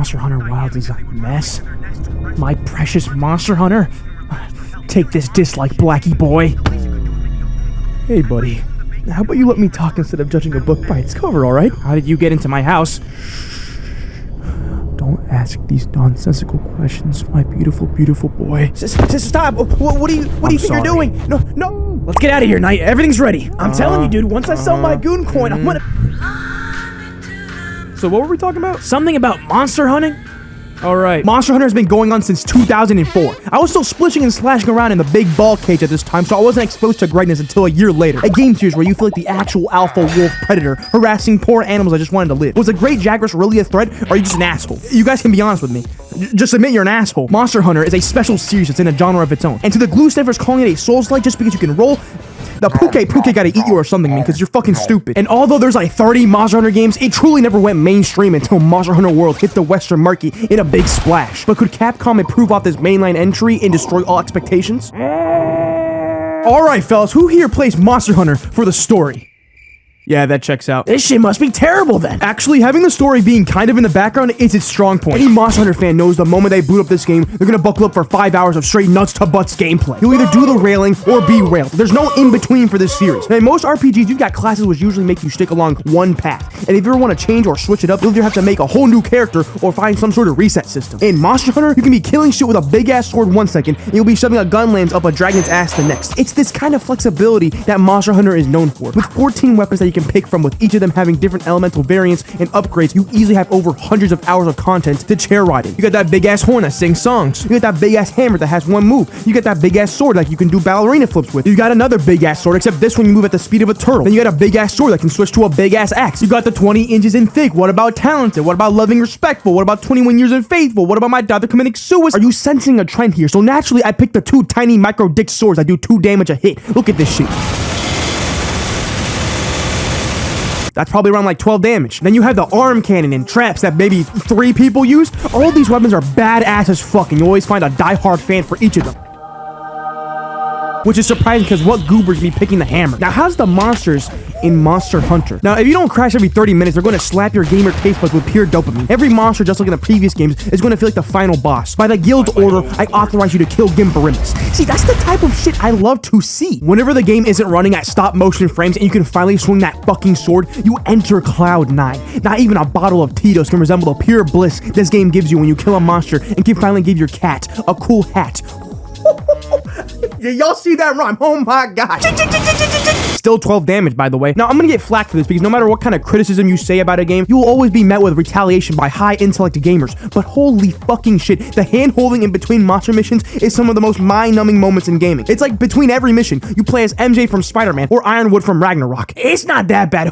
Monster Hunter Wilds is a mess. My precious Monster Hunter. Take this dislike, Blackie boy. Hey, buddy. How about you let me talk instead of judging a book by its cover, alright? How did you get into my house? Don't ask these nonsensical questions, my beautiful, beautiful boy. Stop! What do you think you're doing? No! Let's get out of here, Knight. Everything's ready. I'm telling you, dude, once I sell my goon coin, I'm gonna... So what were we talking about? Something about monster hunting? Alright. Monster Hunter has been going on since 2004. I was still splishing and slashing around in the big ball cage at this time, so I wasn't exposed to greatness until a year later. A game series where you feel like the actual alpha wolf predator harassing poor animals that just wanted to live. Was a great Jagras really a threat, or are you just an asshole? You guys can be honest with me. Just admit you're an asshole. Monster Hunter is a special series that's in a genre of its own. And to the glue sniffers calling it a Souls-like just because you can roll, the Puke gotta eat you or something, man, because you're fucking stupid. And although there's like 30 Monster Hunter games, it truly never went mainstream until Monster Hunter World hit the Western market in a big splash. But could Capcom improve off this mainline entry and destroy all expectations? Alright, fellas, who here plays Monster Hunter for the story? Yeah, that checks out. This shit must be terrible then. Actually, having the story being kind of in the background is its strong point. Any Monster Hunter fan knows the moment they boot up this game, they're gonna buckle up for 5 hours of straight nuts to butts gameplay. You'll either do the railing or be railed. There's no in-between for this series. Now, in most RPGs, you've got classes which usually make you stick along one path. And if you ever want to change or switch it up, you'll either have to make a whole new character or find some sort of reset system. In Monster Hunter, you can be killing shit with a big-ass sword 1 second, and you'll be shoving a gun lance up a dragon's ass the next. It's this kind of flexibility that Monster Hunter is known for. With 14 weapons that you can pick from, with each of them having different elemental variants and upgrades, you easily have over hundreds of hours of content to chair ride in. You got that big ass horn that sings songs. You got that big ass hammer that has one move. You got that big ass sword that you can do ballerina flips with. You got another big ass sword, except this one you move at the speed of a turtle. Then you got a big ass sword that can switch to a big ass axe. You got the 20 inches in thick. What about talented? What about loving respectful? What about 21 years in faithful? What about my daughter committing suicide? Are you sensing a trend here? So naturally I picked the 2 tiny micro dick swords that do 2 damage a hit. Look at this shit. That's probably around like 12 damage. Then you have the arm cannon and traps that maybe 3 people use. All these weapons are badass as fuck, and you always find a die-hard fan for each of them. Which is surprising because what goobers be picking the hammer? Now, how's the monsters in Monster Hunter? Now, if you don't crash every 30 minutes, they're going to slap your gamer taste buds with pure dopamine. Every monster, just like in the previous games, is going to feel like the final boss. By the guild's order, I authorize you to kill Gimbarimus. See, that's the type of shit I love to see. Whenever the game isn't running at stop motion frames and you can finally swing that fucking sword, you enter Cloud 9. Not even a bottle of Tito's can resemble the pure bliss this game gives you when you kill a monster and can finally give your cat a cool hat. Y'all see that rhyme? Oh my god. Still 12 damage, by the way. Now, I'm gonna get flack for this because no matter what kind of criticism you say about a game, you will always be met with retaliation by high intellect gamers. But holy fucking shit, the hand-holding in between monster missions is some of the most mind-numbing moments in gaming. It's like between every mission, you play as MJ from Spider-Man or Ironwood from Ragnarok. It's not that bad.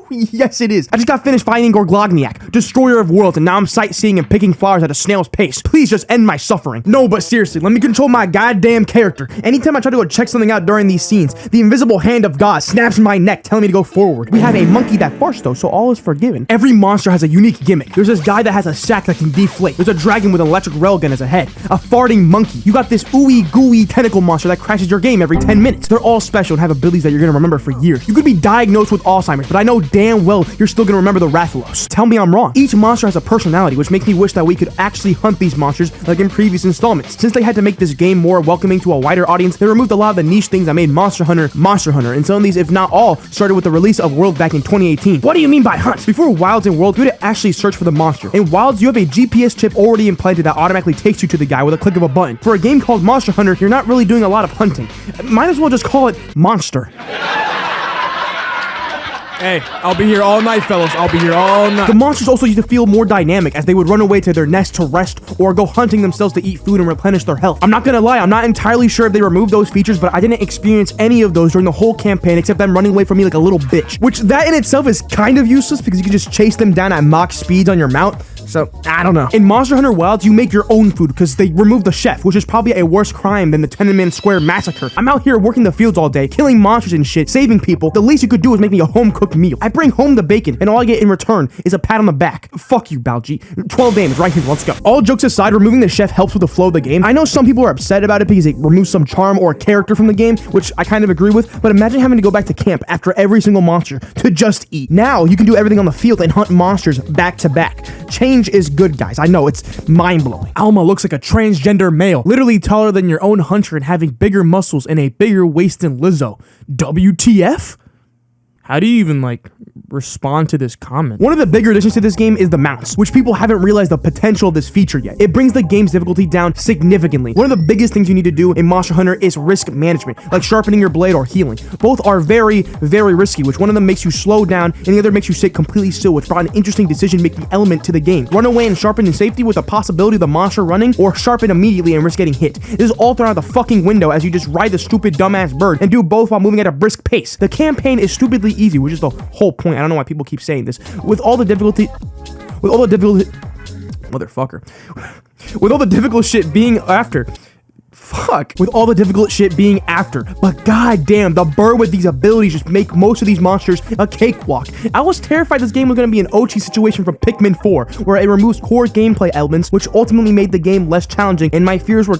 Yes, it is. I just got finished fighting Gorglogniak, destroyer of worlds, and now I'm sightseeing and picking flowers at a snail's pace. Please just end my suffering. No, but seriously, let me control my goddamn character. Anytime I try to go check something out during these scenes, the invisible hand of God snaps my neck, telling me to go forward. We have a monkey that farts though, so all is forgiven. Every monster has a unique gimmick. There's this guy that has a sack that can deflate. There's a dragon with an electric railgun as a head. A farting monkey. You got this ooey gooey tentacle monster that crashes your game every 10 minutes. They're all special and have abilities that you're gonna remember for years. You could be diagnosed with Alzheimer's, but I know damn well you're still gonna remember the Rathalos. Tell me I'm wrong. Each monster has a personality, which makes me wish that we could actually hunt these monsters like in previous installments. Since they had to make this game more welcoming to a wider audience, they removed a lot of the niche things that made Monster Hunter, and some of these, if not all, started with the release of World back in 2018. What do you mean by hunt? Before Wilds and World, you had to actually search for the monster. In Wilds, you have a GPS chip already implanted that automatically takes you to the guy with a click of a button. For a game called Monster Hunter, you're not really doing a lot of hunting. Might as well just call it Monster. Hey, I'll be here all night, fellas. I'll be here all night. The monsters also used to feel more dynamic as they would run away to their nest to rest or go hunting themselves to eat food and replenish their health. I'm not gonna lie, I'm not entirely sure if they removed those features, but I didn't experience any of those during the whole campaign except them running away from me like a little bitch. Which that in itself is kind of useless because you can just chase them down at Mach speeds on your mount. So, I don't know. In Monster Hunter Wilds, you make your own food because they removed the chef, which is probably a worse crime than the Tiananmen Square massacre. I'm out here working the fields all day, killing monsters and shit, saving people. The least you could do is make me a home-cooked meal. I bring home the bacon, and all I get in return is a pat on the back. Fuck you, Balji. 12 damage right here, let's go. All jokes aside, removing the chef helps with the flow of the game. I know some people are upset about it because it removes some charm or character from the game, which I kind of agree with, but imagine having to go back to camp after every single monster to just eat. Now, you can do everything on the field and hunt monsters back to back. Chain change is good, guys. I know, it's mind-blowing. Alma looks like a transgender male, literally taller than your own hunter and having bigger muscles and a bigger waist than Lizzo. WTF? How do you even, like, respond to this comment? One of the bigger additions to this game is the mounts, which people haven't realized the potential of this feature yet. It brings the game's difficulty down significantly. One of the biggest things you need to do in Monster Hunter is risk management, like sharpening your blade or healing. Both are very, very risky, which one of them makes you slow down and the other makes you sit completely still, which brought an interesting decision-making element to the game. Run away and sharpen in safety with the possibility of the monster running, or sharpen immediately and risk getting hit. This is all thrown out the fucking window as you just ride the stupid dumbass bird and do both while moving at a brisk pace. The campaign is stupidly easy, which is the whole point. I don't know why people keep saying this. With all the difficulty, motherfucker. With all the difficult shit being after. With all the difficult shit being after. But goddamn, the bird with these abilities just make most of these monsters a cakewalk. I was terrified this game was going to be an Ochi situation from Pikmin 4, where it removes core gameplay elements, which ultimately made the game less challenging, and my fears were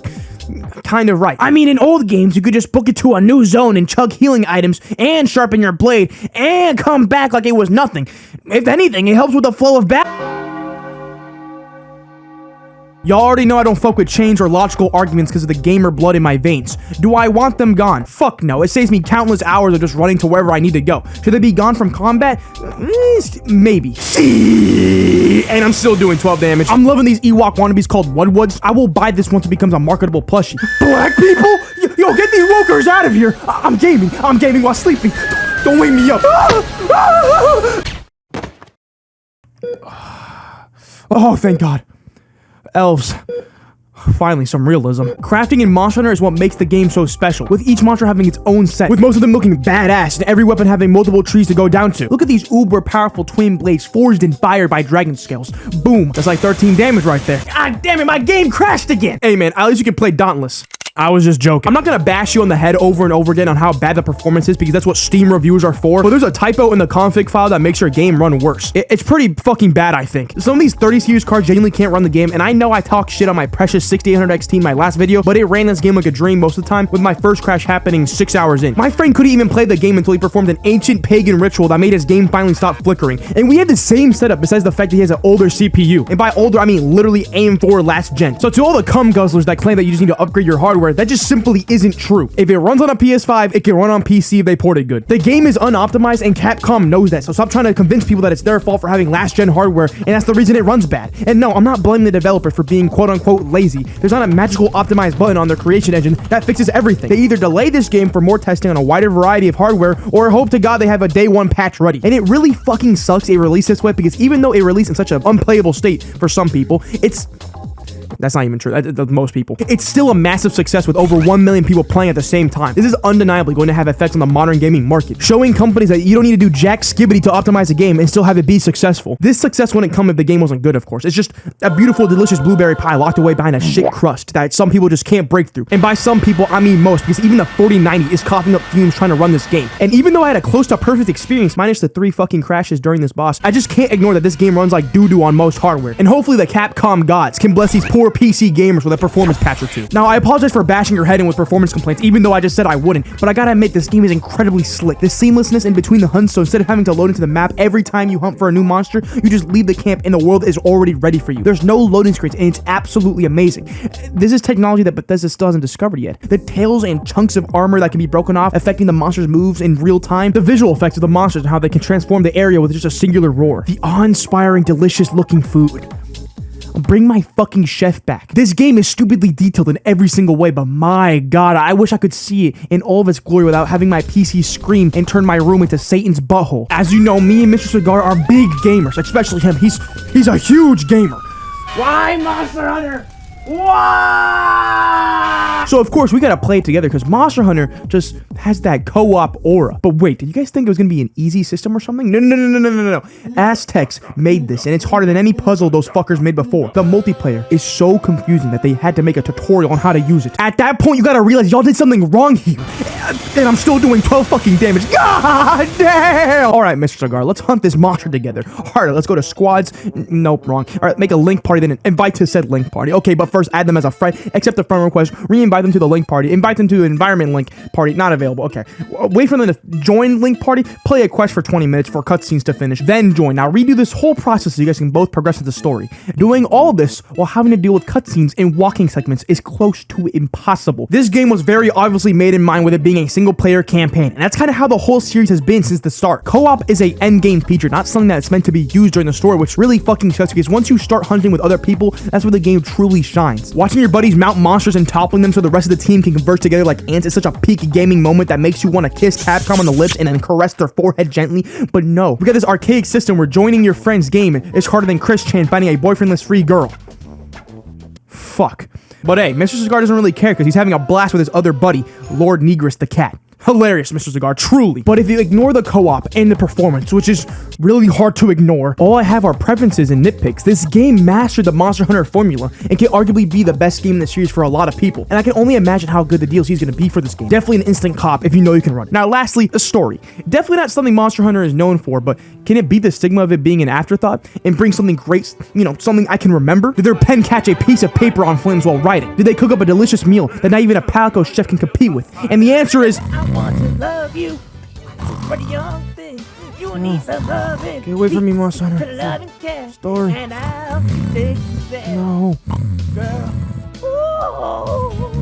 kind of right. I mean, in old games, you could just book it to a new zone and chug healing items and sharpen your blade and come back like it was nothing. If anything, it helps with the flow of battle. Y'all already know I don't fuck with chains or logical arguments because of the gamer blood in my veins. Do I want them gone? Fuck no. It saves me countless hours of just running to wherever I need to go. Should they be gone from combat? Maybe. And I'm still doing 12 damage. I'm loving these Ewok wannabes called Wudwoods. I will buy this once it becomes a marketable plushie. Black people? Yo, get these wokers out of here. I'm gaming while sleeping. Don't wake me up. Oh, thank God. Elves. Finally, some realism. Crafting in Monster Hunter is what makes the game so special, with each monster having its own set, with most of them looking badass, and every weapon having multiple trees to go down to. Look at these uber powerful twin blades forged in fire by dragon scales. Boom. That's like 13 damage right there. God damn it, my game crashed again! Hey man, at least you can play Dauntless. I was just joking. I'm not gonna bash you on the head over and over again on how bad the performance is, because that's what Steam reviews are for, but there's a typo in the config file that makes your game run worse. It's pretty fucking bad, I think. Some of these 30 series cards genuinely can't run the game, and I know I talk shit on my precious 6800 XT in my last video, but it ran this game like a dream most of the time, with my first crash happening 6 hours in. My friend couldn't even play the game until he performed an ancient pagan ritual that made his game finally stop flickering, and we had the same setup besides the fact that he has an older CPU, and by older I mean literally AM4 last gen. So to all the cum guzzlers that claim that you just need to upgrade your hardware, that just simply isn't true. If it runs on a PS5, it can run on PC if they port it good. The game is unoptimized and Capcom knows that, so stop trying to convince people that it's their fault for having last gen hardware and that's the reason it runs bad. And no, I'm not blaming the developer for being quote unquote lazy. There's not a magical optimized button on their creation engine that fixes everything. They either delay this game for more testing on a wider variety of hardware or hope to God they have a day one patch ready. And it really fucking sucks it released this way, because even though it released in such an unplayable state for some people, that's not even true. That's most people. It's still a massive success with over 1 million people playing at the same time. This is undeniably going to have effects on the modern gaming market, showing companies that you don't need to do jack skibbity to optimize a game and still have it be successful. This success wouldn't come if the game wasn't good, of course. It's just a beautiful, delicious blueberry pie locked away behind a shit crust that some people just can't break through. And by some people, I mean most, because even the 4090 is coughing up fumes trying to run this game. And even though I had a close to perfect experience, minus the 3 fucking crashes during this boss, I just can't ignore that this game runs like doo-doo on most hardware. And hopefully the Capcom gods can bless these poor PC gamers with a performance patch or two. Now, I apologize for bashing your head in with performance complaints, even though I just said I wouldn't, but I gotta admit, this game is incredibly slick. The seamlessness in between the hunts, so instead of having to load into the map every time you hunt for a new monster, you just leave the camp and the world is already ready for you. There's no loading screens, and it's absolutely amazing. This is technology that Bethesda still hasn't discovered yet. The tails and chunks of armor that can be broken off, affecting the monster's moves in real time, the visual effects of the monsters and how they can transform the area with just a singular roar, the awe-inspiring, delicious-looking food. Bring my fucking chef back. This game is stupidly detailed in every single way, but my God, I wish I could see it in all of its glory without having my PC scream and turn my room into Satan's butthole. As you know, me and Mr. Cigar are big gamers, especially him. He's a huge gamer. Why Monster Hunter? Why? So of course we gotta play it together because Monster Hunter just has that co-op aura. But wait, did you guys think it was gonna be an easy system or something? No. Aztecs made this, and it's harder than any puzzle those fuckers made before. The multiplayer is so confusing that they had to make a tutorial on how to use it. At that point, you gotta realize y'all did something wrong here. And I'm still doing 12 fucking damage. God damn! Alright, Mr. Cigar, let's hunt this monster together. Alright, let's go to squads. Nope, wrong. Alright, make a link party, then invite to said link party. Okay, but first add them as a friend, accept the friend request, re-invite invite them to the link party. Invite them to the environment link party. Not available. Okay. Wait for them to join link party. Play a quest for 20 minutes for cutscenes to finish. Then join. Now redo this whole process so you guys can both progress with the story. Doing all this while having to deal with cutscenes and walking segments is close to impossible. This game was very obviously made in mind with it being a single player campaign. And that's kind of how the whole series has been since the start. Co-op is a end game feature, not something that's meant to be used during the story, which really fucking sucks because once you start hunting with other people, that's where the game truly shines. Watching your buddies mount monsters and toppling them so the rest of the team can converge together like ants is such a peak gaming moment that makes you want to kiss Capcom on the lips and then caress their forehead gently. But no, we got this archaic system where joining your friend's game is harder than Chris Chan finding a boyfriendless free girl. Fuck. But hey, Mr. Cigar doesn't really care because he's having a blast with his other buddy, Lord Negress the cat. Hilarious, Mr. Cigar, truly. But if you ignore the co-op and the performance, which is really hard to ignore, all I have are preferences and nitpicks. This game mastered the Monster Hunter formula and can arguably be the best game in the series for a lot of people. And I can only imagine how good the DLC is going to be for this game. Definitely an instant cop if you know you can run it. Now, lastly, the story. Definitely not something Monster Hunter is known for, but can it beat the stigma of it being an afterthought and bring something great, something I can remember? Did their pen catch a piece of paper on flames while writing? Did they cook up a delicious meal that not even a Palico chef can compete with? And the answer is... I want to love you for the young thing. You need some loving. Get away from me, Monster Hunter. To love and care. Story. And I'll take you there. No. Girl. Ooh.